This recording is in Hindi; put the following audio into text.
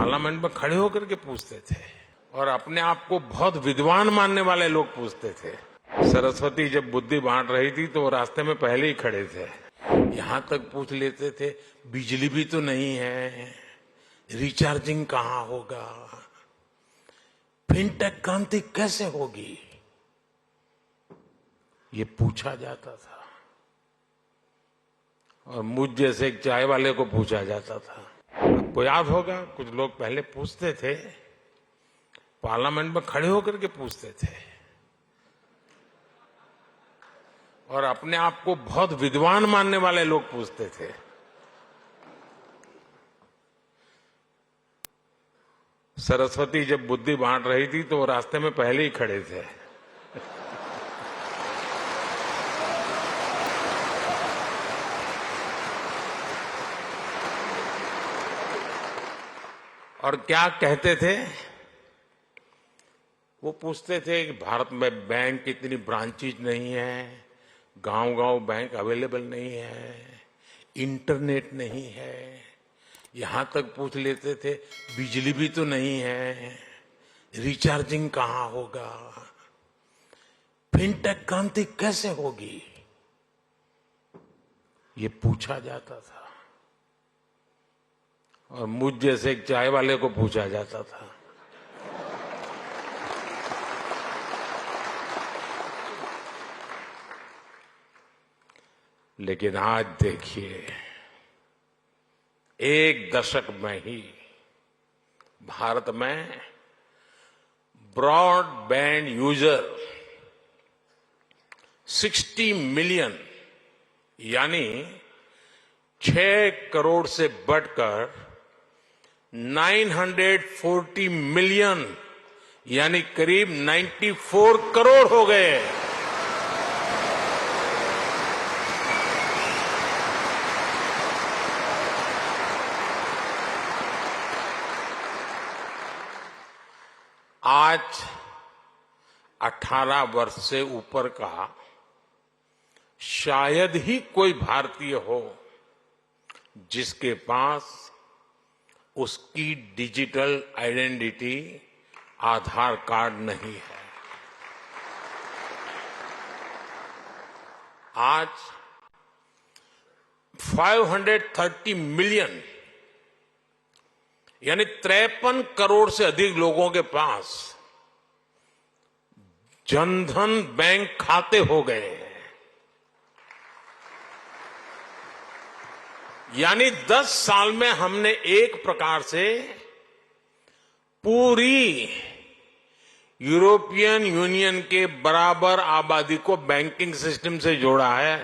पार्लियामेंट में खड़े होकर के पूछते थे और अपने आप को बहुत विद्वान मानने वाले लोग पूछते थे। सरस्वती जब बुद्धि बांट रही थी तो वो रास्ते में पहले ही खड़े थे। यहां तक पूछ लेते थे बिजली भी तो नहीं है, रिचार्जिंग कहां होगा, फिनटेक क्रांति कैसे होगी, ये पूछा जाता था। और मुझ जैसे एक चाय वाले को पूछा जाता था। आपको याद होगा कुछ लोग पहले पूछते थे, पार्लियामेंट में खड़े होकर के पूछते थे और अपने आप को बहुत विद्वान मानने वाले लोग पूछते थे। सरस्वती जब बुद्धि बांट रही थी तो वो रास्ते में पहले ही खड़े थे। और क्या कहते थे? वो पूछते थे कि भारत में बैंक की इतनी ब्रांचेज नहीं है, गांव-गांव बैंक अवेलेबल नहीं है, इंटरनेट नहीं है। यहां तक पूछ लेते थे बिजली भी तो नहीं है, रिचार्जिंग कहां होगा, फिनटेक क्रांति कैसे होगी, ये पूछा जाता था। और मुझ जैसे एक चाय वाले को पूछा जाता था। लेकिन आज देखिए, एक दशक में ही भारत में ब्रॉडबैंड यूजर 60 मिलियन यानी 6 करोड़ से बढ़कर 940 मिलियन यानी करीब 94 करोड़ हो गए। आज 18 वर्ष से ऊपर का शायद ही कोई भारतीय हो जिसके पास उसकी डिजिटल आइडेंटिटी आधार कार्ड नहीं है। आज 530 मिलियन यानी 53 करोड़ से अधिक लोगों के पास जनधन बैंक खाते हो गए हैं। यानी 10 साल में हमने एक प्रकार से पूरी यूरोपियन यूनियन के बराबर आबादी को बैंकिंग सिस्टम से जोड़ा है।